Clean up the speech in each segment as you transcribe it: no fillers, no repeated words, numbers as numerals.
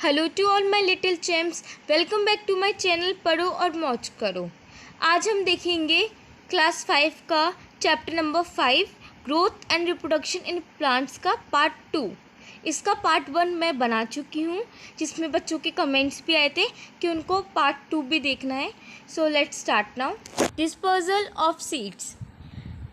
Hello to all my little champs, welcome back to my channel पढ़ो और मौज करो। आज हम देखेंगे क्लास 5 का chapter number 5 growth and reproduction in plants का पार्ट 2। इसका पार्ट 1 मैं बना चुकी हूँ, जिसमें बच्चों के कमेंट्स भी आए थे कि उनको पार्ट 2 भी देखना है। So let's start now. Dispersal of seeds.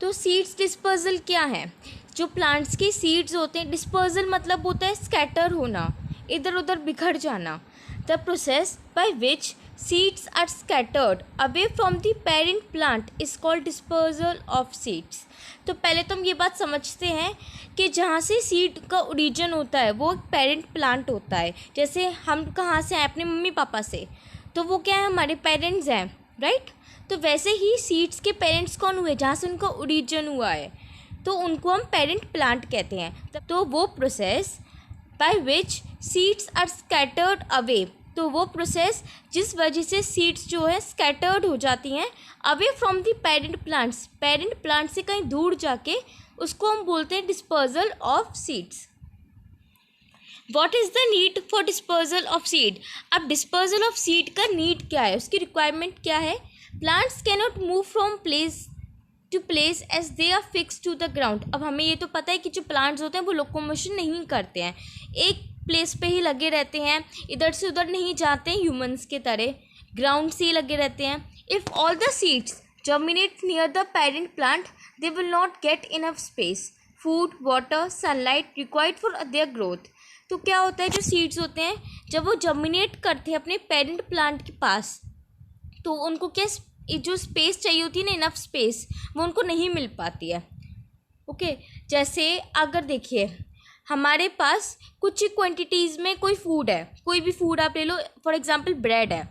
तो सीड्स डिस्पर्जल क्या है? जो प्लांट्स के सीड्स होते हैं, डिस्पर्जल मतलब होता है स्कैटर होना, इधर उधर बिखर जाना। The process by which seeds are scattered away from the parent plant is called dispersal of seeds. तो पहले तो हम ये बात समझते हैं कि जहाँ से सीड का ओरिजिन होता है वो एक पेरेंट प्लांट होता है। जैसे हम कहाँ से आए? अपने मम्मी पापा से, तो वो क्या है? हमारे पेरेंट्स हैं, राइट। तो वैसे ही सीड्स के पेरेंट्स कौन हुए? जहाँ से उनका ओरिजिन हुआ है, तो उनको हम पेरेंट प्लांट कहते हैं। तो वो process by which seeds are scattered away, तो वो प्रोसेस जिस वजह से सीड्स जो है स्कैटर्ड हो जाती हैं away from the parent plants, parent plant से कहीं दूर जाके, उसको हम बोलते हैं dispersal of seeds. What is the need for dispersal of seed? अब डिस्पर्जल ऑफ सीड का नीड क्या है, उसकी रिक्वायरमेंट क्या है? Plants cannot move from place to place as they are fix to the ground. अब हमें ये तो पता है कि जो प्लांट्स होते हैं वो लोकोमोशन नहीं करते हैं, एक प्लेस पे ही लगे रहते हैं, इधर से उधर नहीं जाते हैं ह्यूमंस के तरह, ग्राउंड से ही लगे रहते हैं। If all the seeds germinate near the parent plant they will not get enough space, food, water, sunlight required for their growth. तो क्या होता है, जो सीड्स होते हैं जब वो जर्मिनेट करते हैं अपने पेरेंट प्लांट के पास, तो उनको क्या जो स्पेस चाहिए होती है ना, इनफ स्पेस, वो उनको नहीं मिल पाती है। ओके, जैसे अगर देखिए हमारे पास कुछ ही क्वांटिटीज़ में कोई फूड है, कोई भी फूड आप ले लो, फॉर एग्जांपल ब्रेड है।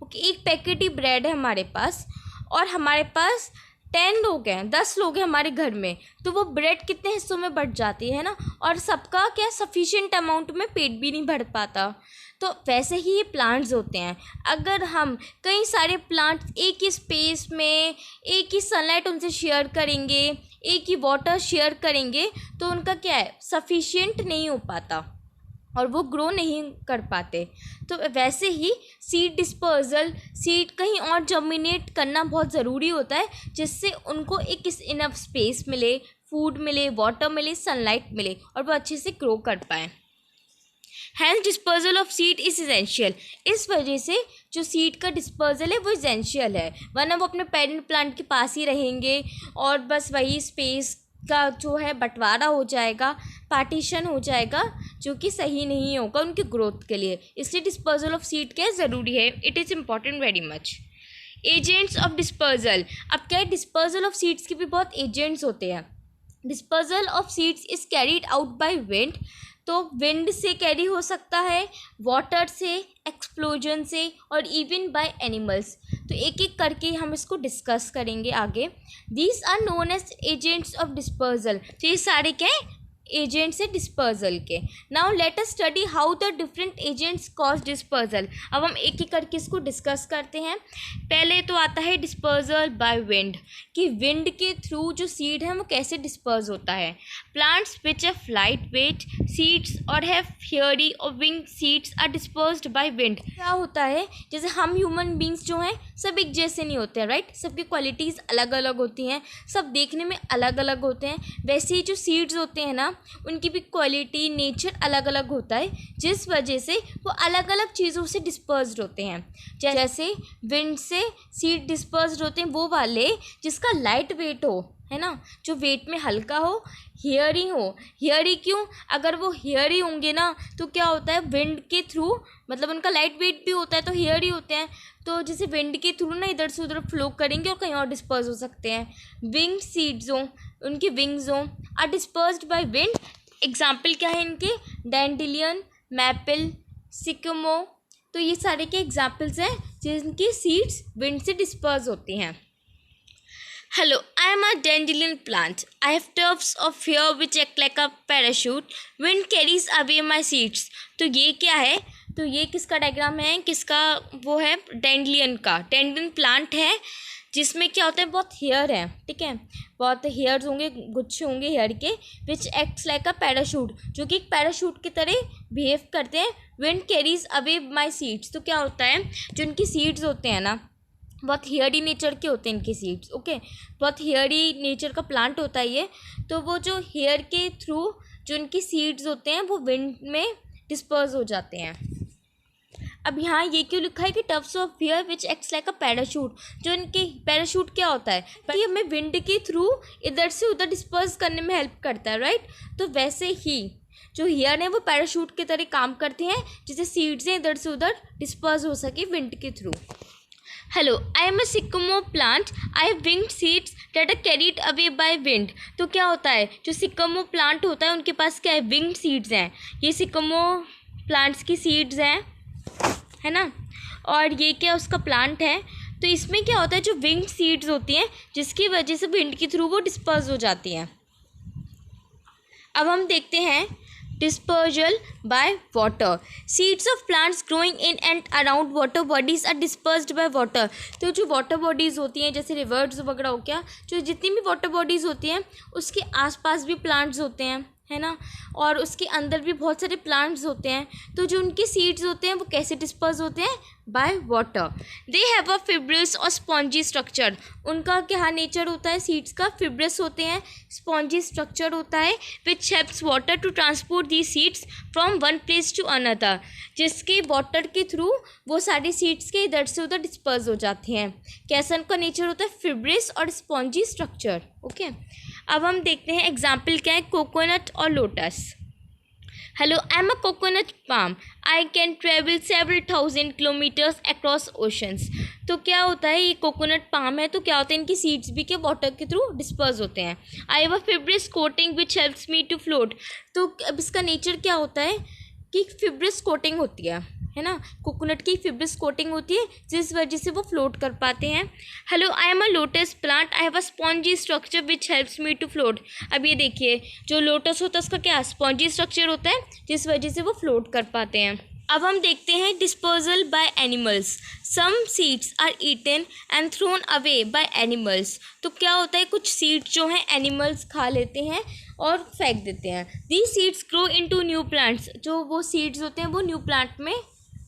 ओके, एक पैकेट ही ब्रेड है हमारे पास, और हमारे पास 10 लोग हैं, 10 लोग हैं हमारे घर में, तो वो ब्रेड कितने हिस्सों में बंट जाती है ना, और सबका क्या सफिशिएंट अमाउंट में पेट भी नहीं भर पाता। तो वैसे ही ये प्लांट्स होते हैं। अगर हम कई सारे प्लांट्स एक ही स्पेस में, एक ही सनलाइट उनसे शेयर करेंगे, एक ही वाटर शेयर करेंगे, तो उनका क्या है, सफिशिएंट नहीं हो पाता और वो ग्रो नहीं कर पाते। तो वैसे ही सीड डिस्पर्जल, सीड कहीं और जर्मिनेट करना बहुत ज़रूरी होता है, जिससे उनको एक इनफ स्पेस मिले, फूड मिले, वाटर मिले, सनलाइट मिले, और वो अच्छे से ग्रो कर पाएँ। Hence dispersal of seed is essential. इस वजह से जो सीड का डिस्पर्जल है वो इसेंशियल है, वरना वो अपने पेरेंट प्लांट के पास ही रहेंगे और बस वही स्पेस का जो है बंटवारा हो जाएगा, पार्टीशन हो जाएगा, जो कि सही नहीं होगा उनकी ग्रोथ के लिए। इसलिए डिस्पर्जल ऑफ सीड क्या ज़रूरी है, it is important very much. Agents of dispersal. अब क्या है, डिस्पर्जल ऑफ सीड्स के भी बहुत एजेंट्स होते हैं। Dispersal of seeds is carried out by wind, तो विंड से कैरी हो सकता है, वाटर से, एक्सप्लोजन से, और इवन बाय एनिमल्स। तो एक एक करके हम इसको डिस्कस करेंगे आगे। These are known as agents of dispersal. तो ये सारे क्या है, एजेंट्स है डिस्पर्जल के। Now let us study how the different agents cause dispersal. अब हम एक एक करके इसको डिस्कस करते हैं। पहले तो आता है डिस्पर्जल बाय विंड, कि विंड के थ्रू जो सीड है वो कैसे डिस्पर्ज होता है। Plants which have light weight seeds और हैव हेयरी और wing seeds are dispersed by wind. क्या होता है, जैसे हम ह्यूमन बींग्स जो हैं सब एक जैसे नहीं होते हैं, राइट। सबकी क्वालिटीज़ अलग अलग होती हैं, सब देखने में अलग अलग होते हैं। वैसे ही जो सीड्स होते हैं ना, उनकी भी क्वालिटी, नेचर अलग अलग होता है, जिस वजह से वो अलग अलग चीज़ों से डिस्पर्स्ड होते हैं। जैसे विंड से सीड डिस्पर्स्ड होते हैं वो वाले जिसका लाइट वेट हो, है ना, जो वेट में हल्का हो, हेयरी हो। हेयरी क्यों? अगर वो हेयरी होंगे ना, तो क्या होता है, विंड के थ्रू, मतलब उनका लाइट वेट भी होता है तो हेयरी होते हैं, तो जैसे विंड के थ्रू ना इधर से उधर फ्लो करेंगे और कहीं और डिस्पर्स हो सकते हैं। विंग सीड्स हो, उनकी विंग्स हो, are dispersed by wind. Example क्या है इनके? Dandelion, maple, sycamore. तो ये सारे के एग्जाम्पल्स हैं जिनकी सीड्स विंड से डिस्पर्स होती हैं। Hello, I am a dandelion plant. I have tufts of hair which act like a parachute. Wind carries away my seeds. तो ये क्या है? तो ये किसका डायग्राम है? किसका? वो है डैंडेलियन का। डैंडेलियन प्लांट है जिसमें क्या होता है, बहुत हेयर है, ठीक है, बहुत हेयर्स होंगे, गुच्छे होंगे हेयर के, विच एक्ट्स लाइक अ पैराशूट, जो कि एक पैराशूट की तरह बिहेव करते हैं wind carries away my seeds. तो क्या होता है, जो उनकी सीड्स होते हैं ना, बहुत हेयरी नेचर के होते हैं इनके सीड्स, ओके, बहुत हेयरी नेचर का प्लांट होता है ये। तो वो जो हेयर के थ्रू जो उनकी सीड्स होते हैं वो विंड में डिस्पर्स हो जाते हैं। अब यहाँ ये क्यों लिखा है कि tufts of hair which acts like a parachute. जो इनके पैराशूट क्या होता है कि हमें विंड के थ्रू इधर से उधर डिस्पर्स करने में हेल्प करता है, राइट। तो वैसे ही जो हेयर है वो पैराशूट की तरह काम करते हैं, जिससे सीड्स हैं इधर से उधर डिस्पर्स हो सके विंड के through. Hello, I am a sycamore plant, I have winged seeds that are carried away by wind. तो क्या होता है, जो सिक्कमो प्लांट होता है उनके पास क्या है, विंग्ड सीड्स हैं। ये सिक्कमो प्लांट्स की सीड्स हैं, है ना, और ये क्या उसका प्लांट है। तो इसमें क्या होता है, जो विंग्ड सीड्स होती हैं जिसकी वजह से विंड के थ्रू वो डिस्पर्स हो जाती हैं। अब हम देखते हैं dispersal by water. Seeds of plants growing in and around water bodies are dispersed by water. तो जो वाटर बॉडीज़ होती हैं जैसे रिवर्स वगैरह हो गया, जो जितनी भी वाटर बॉडीज़ होती हैं उसके आसपास भी प्लांट्स होते हैं, है ना, और उसके अंदर भी बहुत सारे प्लांट्स होते हैं। तो जो उनके सीड्स होते हैं वो कैसे डिस्पर्स होते हैं, by water. They have a fibrous और स्पॉन्जी स्ट्रक्चर। उनका क्या नेचर होता है, सीड्स का फिब्रस होते हैं, स्पॉन्जी स्ट्रक्चर होता है, which helps water to transport the seeds from one place to another, जिसके वाटर के थ्रू वो सारे सीड्स के इधर से उधर डिस्पर्स हो जाते हैं। कैसा उनका नेचर होता है, फिब्रस और स्पॉन्जी स्ट्रक्चर, ओके। अब हम देखते हैं एग्जाम्पल क्या है, कोकोनट और lotus. Hello, I am a coconut palm, I can travel several 1000 kilometres across oceans. तो क्या होता है, ये कोकोनट पाम है, तो क्या होता है, इनकी सीड्स भी के वाटर के थ्रू डिस्पर्स होते हैं। I have a fibrous coating which helps me to float. तो अब इसका नेचर क्या होता है कि फिब्रस कोटिंग होती है ना, कोकोनट की फिब्रस कोटिंग होती है जिस वजह से वो फ्लोट कर पाते हैं। Hello, I am a lotus plant, I have a spongy structure which helps me to float. अब ये देखिए, जो लोटस होता है उसका क्या स्पॉन्जी स्ट्रक्चर होता है जिस वजह से वो फ्लोट कर पाते हैं। अब हम देखते हैं disposal by animals. Some seeds are eaten and thrown away by animals. तो क्या होता है, कुछ सीड्स जो हैं एनिमल्स खा लेते हैं और फेंक देते हैं। These seeds grow into new plants. जो वो सीड्स होते हैं वो न्यू प्लांट में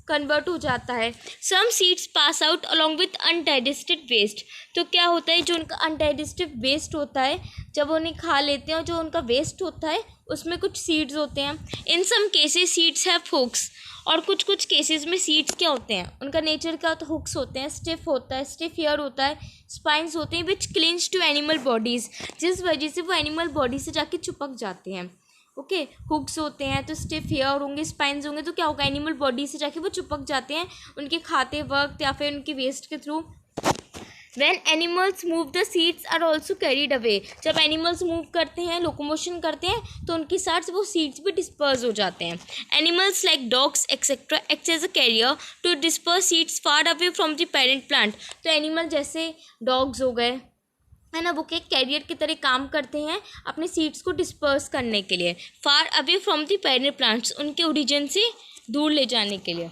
कन्वर्ट हो जाता है। Some seeds pass out along with undigested waste. तो क्या होता है, जो उनका अनडाइजेस्टेड वेस्ट होता है जब उन्हें खा लेते हैं और जो उनका वेस्ट होता है उसमें कुछ सीड्स होते हैं। In some cases seeds have hooks. और कुछ केसेस में सीड्स क्या होते हैं, उनका नेचर क्या होता है, हुक्स होते हैं, स्टिफ होता है, स्टिफ हेयर होता है, स्पाइंस होते हैं विच क्लिंच टू एनिमल बॉडीज़, जिस वजह से वो एनिमल बॉडी से जाके चिपक जाते हैं, ओके। हुक्स होते हैं तो स्टिफ हेयर होंगे, स्पाइंस होंगे, तो क्या होगा, एनिमल बॉडी से जाके वो चिपक जाते हैं उनके खाते वक्त या फिर उनके वेस्ट के through. When animals move, the seeds are also carried away. जब एनिमल्स मूव करते हैं, लोकोमोशन करते हैं, तो उनके साथ वो सीड्स भी डिस्पर्स हो जाते हैं। Animals like dogs etcetera act as a carrier to disperse seeds far away from the parent plant. तो एनिमल जैसे डॉग्स हो गए, है ना, वो क्या कैरियर की तरह काम करते हैं अपने सीड्स को डिस्पर्स करने के लिए, फार away from the parent plants, उनके ओरिजिन से दूर ले जाने के लिए।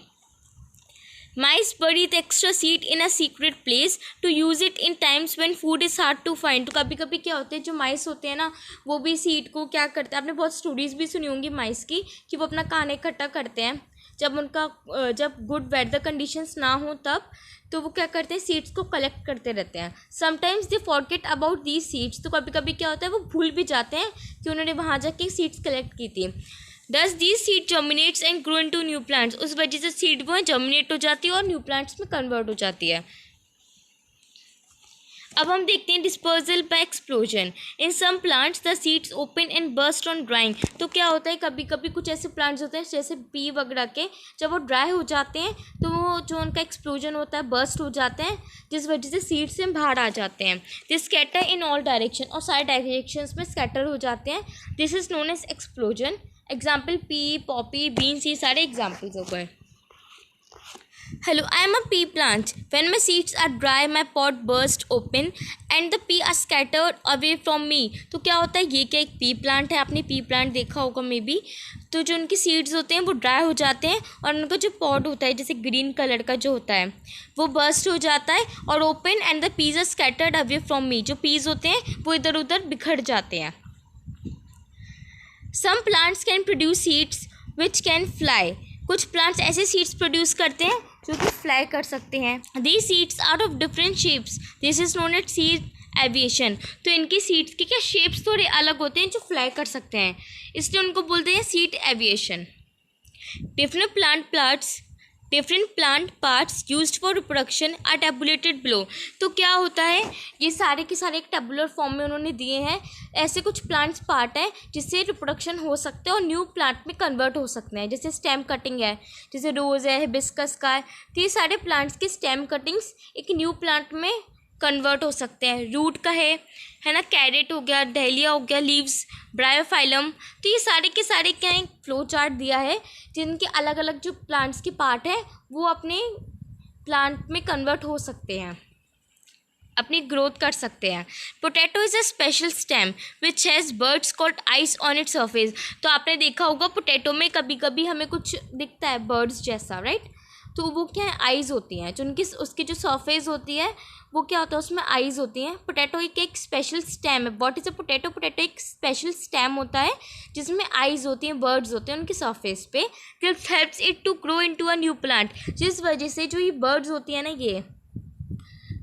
Mice bury the extra seed in a secret place to use it in times when food is hard to find. तो कभी कभी क्या होते हैं, जो माइस होते हैं ना वो भी सीड को क्या करते हैं, आपने बहुत स्टोरीज भी सुनी होंगी माइस की कि वो अपना खाना इकट्ठा करते हैं जब गुड वेदर कंडीशंस ना हो तब, तो वो क्या करते हैं, सीड्स को कलेक्ट करते रहते हैं। Sometimes they forget about these seeds. तो कभी कभी क्या होता है, वो भूल भी जाते हैं कि उन्होंने वहाँ जाके सीड्स कलेक्ट की थी। Thus these seed germinates and grow into new plants. उस वजह से सीड वो जर्मिनेट हो जाती है और न्यू प्लांट्स में कन्वर्ट हो जाती है। अब हम देखते हैं dispersal by explosion. In some plants the seeds open and burst on drying. तो क्या होता है, कभी कभी कुछ ऐसे प्लांट्स होते हैं जैसे पी वगैरह के, जब वो ड्राई हो जाते हैं तो वो जो उनका एक्सप्लोजन होता है, बर्स्ट हो जाते हैं, जिस वजह से सीड्स से बाहर आ जाते हैं। This scatter in all direction, और सारे डायरेक्शंस में स्कैटर हो जाते हैं। This is known as explosion. Example pea, poppy, beans, ये सारे एग्जाम्पल्स हो गए। Hello, I am a pea plant. When my seeds are dry, my pod burst open and the pea are scattered away from me. तो क्या होता है, ये क्या एक पी प्लांट है, आपने पी प्लांट देखा होगा मे बी। तो जो उनकी सीड्स होते हैं वो ड्राई हो जाते हैं और उनका जो पॉड होता है जैसे ग्रीन कलर का जो होता है वो बर्स्ट हो जाता है और open and the peas are scattered away from me. जो पीज होते हैं वो इधर उधर बिखर जाते हैं। Some plants can produce seeds which can fly. कुछ प्लांट्स ऐसे सीड्स प्रोड्यूस करते हैं जो कि फ्लाई कर सकते हैं। These seeds are of different shapes, this is known as seed aviation. तो इनकी सीड्स के क्या शेप्स थोड़े अलग होते हैं जो फ्लाई कर सकते हैं, इसलिए उनको बोलते हैं seed aviation. Different plant parts used for reproduction are tabulated below. तो क्या होता है, ये सारे के सारे एक टेबुलर फॉर्म में उन्होंने दिए हैं। ऐसे कुछ प्लांट्स पार्ट हैं जिससे रिप्रोडक्शन हो सकते हैं और न्यू प्लांट में कन्वर्ट हो सकते हैं, जैसे स्टेम कटिंग है, जैसे रोज़ है, हिबिस्कस का है। तो ये सारे प्लांट्स की स्टेम कटिंग्स एक न्यू प्लांट में कन्वर्ट हो सकते हैं। रूट का है ना, कैरेट हो गया, डहलिया हो गया, लीव्स, ब्रायोफाइलम। तो ये सारे के सारे क्या है, फ्लो चार्ट दिया है जिनके अलग अलग जो प्लांट्स की पार्ट है वो अपने प्लांट में कन्वर्ट हो सकते हैं, अपनी ग्रोथ कर सकते हैं। Potato is a special stem which has buds called eyes on its surface. तो आपने देखा होगा पोटैटो में कभी कभी हमें कुछ दिखता है बर्ड्स जैसा, राइट। तो वो क्या है, आइज़ होती हैं, जो उनकी उसकी जो सरफेस होती है वो क्या होता है, उसमें आइज़ होती हैं। पोटैटो एक स्पेशल स्टेम है। What is a potato? Potato एक स्पेशल स्टेम होता है जिसमें आइज़ होती हैं, बर्ड्स होते हैं उनकी सरफेस पे। This helps it to grow into a new plant. जिस वजह से जो ये बर्ड्स होती हैं ना, ये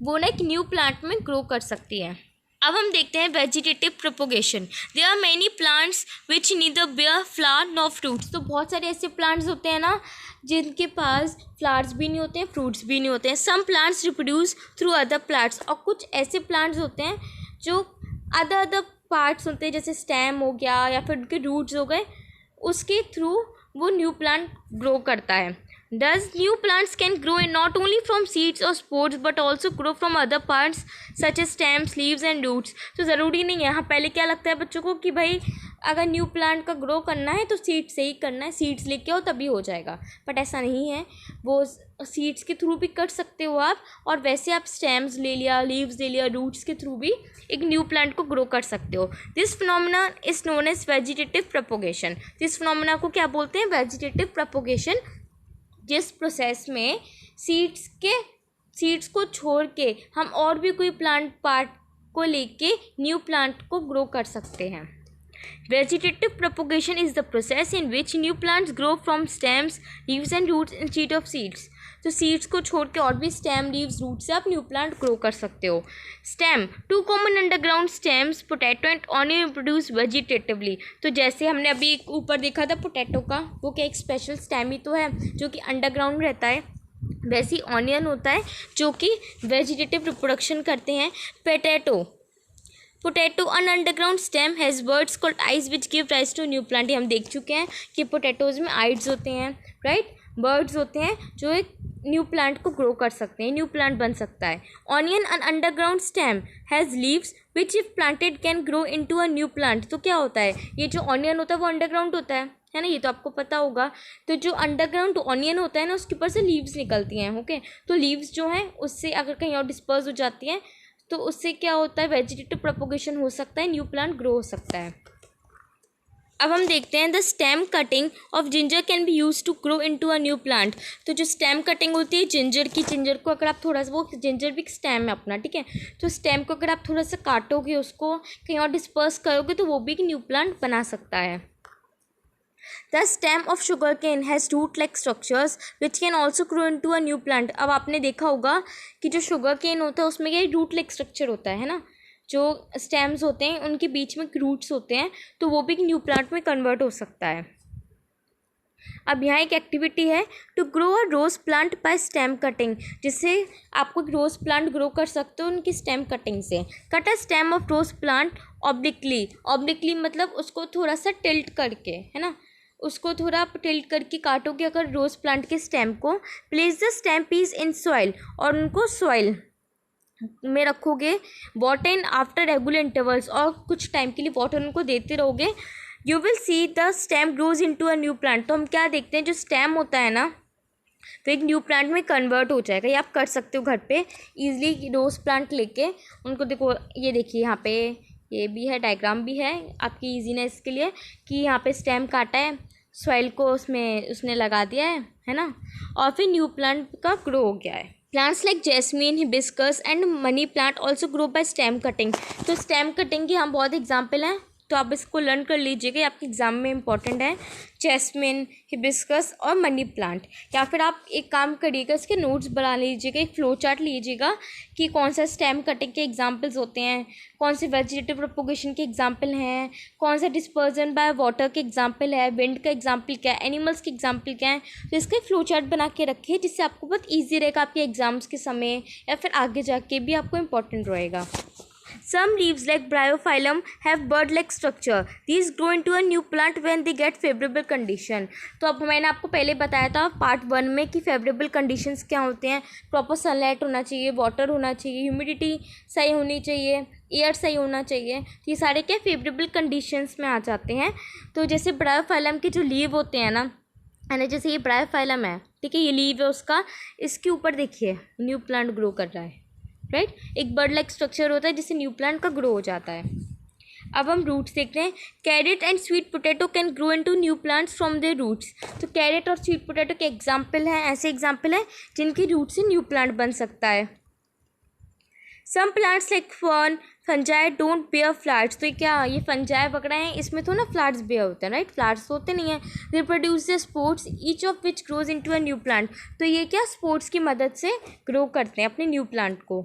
वो ना एक न्यू प्लांट में ग्रो कर सकती है। अब हम देखते हैं vegetative propagation. There are many plants which neither bear flower nor fruits. तो बहुत सारे ऐसे प्लांट्स होते हैं ना जिनके पास फ्लावर्स भी नहीं होते हैं, फ्रूट्स भी नहीं होते हैं। Some plants reproduce through other plants. और कुछ ऐसे प्लांट्स होते हैं जो अदर पार्ट्स होते हैं, जैसे स्टेम हो गया या फिर उनके रूट्स हो गए, उसके थ्रू वो न्यू प्लांट ग्रो करता है। Thus, new plants can grow not only from seeds or spores but also grow from other parts such as stems, leaves and roots. तो ज़रूरी नहीं है, हाँ पहले क्या लगता है बच्चों को कि भाई अगर न्यू प्लांट का ग्रो करना है तो सीड्स से ही करना है, सीड्स लेके आओ तभी हो जाएगा। बट ऐसा नहीं है, वो सीड्स के थ्रू भी कर सकते हो आप, और वैसे आप स्टेम्स ले लिया, लीव्स ले लिया, रूट्स के थ्रू भी एक न्यू प्लांट को ग्रो कर सकते हो। This phenomena is known as vegetative propagation. This phenomena को क्या बोलते हैं? Vegetative propagation. जिस प्रोसेस में सीड्स को छोड़ के हम और भी कोई प्लांट पार्ट को लेके न्यू प्लांट को ग्रो कर सकते हैं। Vegetative propagation is the process in which new plants grow from stems, leaves and roots instead of seeds. तो सीड्स को छोड़ के और भी स्टेम, लीव्स, रूट से आप न्यू प्लांट ग्रो कर सकते हो। Stem, two common underground stems, potato and onion produce vegetatively. तो जैसे हमने अभी ऊपर देखा था पोटैटो का, वो क्या एक स्पेशल स्टेम ही तो है जो कि अंडरग्राउंड रहता है। वैसे ही ऑनियन होता है जो कि वेजिटेटिव रिप्रोडक्शन करते हैं। Potato an underground stem has buds called eyes which give rise to new plant. हम देख चुके हैं कि पोटैटोज़ में आइड्स होते हैं, राइट, बर्ड्स होते हैं जो एक न्यू प्लांट को ग्रो कर सकते हैं, न्यू प्लांट बन सकता है। Onion an underground stem has leaves which if planted can grow into a new plant. तो क्या होता है, ये जो ऑनियन होता है वो अंडरग्राउंड होता है ना, ये तो आपको पता होगा। तो जो अंडरग्राउंड ऑनियन होता है ना, उसके ऊपर से लीव्स निकलती हैं, ओके। तो लीव्स जो हैं उससे अगर कहीं और डिस्पर्स हो जाती हैं तो उससे क्या होता है, वेजिटेटिव प्रोपोगेशन हो सकता है, न्यू प्लांट ग्रो हो सकता है। अब हम देखते हैं the stem cutting of ginger can be use to grow into a new plant. तो जो स्टेम कटिंग होती है जिंजर को अगर आप थोड़ा सा, वो जिंजर भी स्टेम है अपना, ठीक है, तो स्टेम को अगर आप थोड़ा सा काटोगे, उसको कहीं और डिस्पर्स करोगे तो वो भी एक न्यू प्लांट बना सकता है। The stem of sugarcane has root-like structures which can also grow into a new plant. अब आपने देखा होगा कि जो sugarcane होता है उसमें क्या root-like structure होता है ना, जो stems होते हैं उनके बीच में roots होते हैं, तो वो भी एक न्यू प्लांट में कन्वर्ट हो सकता है। अब यहाँ एक एक्टिविटी है to grow a rose plant by stem cutting, जिससे आपको एक रोज़ प्लांट ग्रो कर सकते हो उनकी स्टेम कटिंग से। Cut a stem of rose plant obliquely मतलब उसको थोड़ा सा टिल्ट करके, है ना, उसको थोड़ा टिल्ट करके काटोगे अगर रोज़ प्लांट के स्टेम को। Place the stem piece in soil, और उनको सॉइल में रखोगे। Water in after regular intervals, और कुछ टाइम के लिए वाटर उनको देते रहोगे। You will see the stem grows into a new plant. तो हम क्या देखते हैं, जो स्टेम होता है ना तो एक न्यू प्लांट में कन्वर्ट हो जाएगा। ये आप कर सकते हो घर पे ईजिली, रोज़ प्लांट लेके उनको। देखो ये देखिए यहाँ पे ये भी है, डायग्राम भी है आपकी ईजीनेस के लिए, कि यहाँ पे स्टेम काटा है, सॉइल को उसने लगा दिया है ना, और फिर न्यू प्लांट का ग्रो हो गया है। Plants like jasmine, hibiscus and money plant also grow by stem cutting. तो स्टेम कटिंग के हम बहुत एग्जाम्पल हैं, तो आप इसको लर्न कर लीजिएगा, ये आपके एग्ज़ाम में इंपॉर्टेंट है। जैस्मिन, हिबिस्कस और मनी प्लांट। या फिर आप एक काम करिएगा, इसके नोट्स बना लीजिएगा, एक फ्लो चार्ट लीजिएगा कि कौन सा स्टेम कटिंग के एग्जांपल्स होते हैं, कौन से वेजिटेटिव प्रोपोगेशन के एग्जांपल हैं, कौन सा डिस्पर्जन बाय वाटर के एग्जांपल है, विंड का एग्जांपल क्या है, एनिमल्स के एग्जांपल क्या है। तो इसका एक फ्लो चार्ट बना के रखिए, जिससे आपको बहुत ईजी रहेगा आपके एग्जाम्स के समय या फिर आगे जाके भी आपको इंपॉर्टेंट रहेगा। Some leaves like Bryophyllum have bird-like structure. These grow into a new plant when they get favorable condition. तो अब मैंने आपको पहले बताया था पार्ट 1 में कि फेवरेबल कंडीशंस क्या होते हैं। प्रॉपर सनलाइट होना चाहिए, वाटर होना चाहिए, ह्यूमिडिटी सही होनी चाहिए, एयर सही होना चाहिए। तो ये सारे क्या फेवरेबल कंडीशंस में आ जाते हैं। तो जैसे ब्रायोफाइलम के जो लीव होते हैं ना, यानी जैसे ये ब्रायोफाइलम है, ठीक है, ये लीव है उसका, इसके ऊपर देखिए न्यू प्लांट ग्रो कर रहा है, राइट। एक बर्ड लाइक स्ट्रक्चर होता है जिससे न्यू प्लांट का ग्रो हो जाता है। अब हम रूट्स देख रहे हैं। Carrot and sweet potato can grow into new plants from their roots. तो कैरेट और स्वीट पोटैटो के एग्जाम्पल हैं, ऐसे एग्जाम्पल हैं जिनकी रूट से न्यू प्लांट बन सकता है। Some plants like fern, fungi don't bear flowers. तो क्या ये फंजाई वगैरह हैं, इसमें तो ना फ्लावर्स बेयर होते हैं, राइट, फ्लावर्स होते नहीं हैं। They produce the sports each of which grows into a new plant. तो ये क्या स्पोर्ट्स की मदद से ग्रो करते हैं अपने न्यू प्लांट को।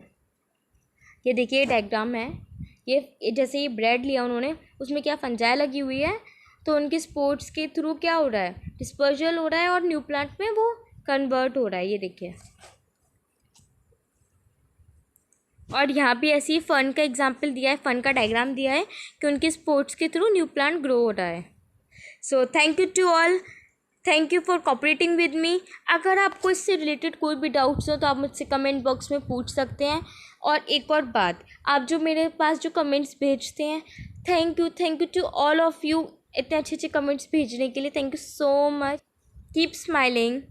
ये देखिए डायग्राम है, ये जैसे ये ब्रेड लिया उन्होंने, उसमें क्या फंजाई लगी हुई है, तो उनके स्पोर्ट्स के थ्रू क्या हो रहा है, डिस्पर्जल हो रहा है और न्यू प्लांट में वो कन्वर्ट हो रहा है। ये देखिए, और यहाँ भी ऐसे ही फन का एग्जाम्पल दिया है, फन का डायग्राम दिया है कि उनके स्पोर्ट्स के थ्रू न्यू प्लांट ग्रो हो रहा है। So thank you to all, thank you for cooperating with me. अगर आपको इससे रिलेटेड कोई भी डाउट्स हो तो आप मुझसे कमेंट बॉक्स में पूछ सकते हैं। और एक और बात, आप जो मेरे पास जो कमेंट्स भेजते हैं, thank you to all of you इतने अच्छे अच्छे कमेंट्स भेजने के लिए। Thank you so much. Keep smiling.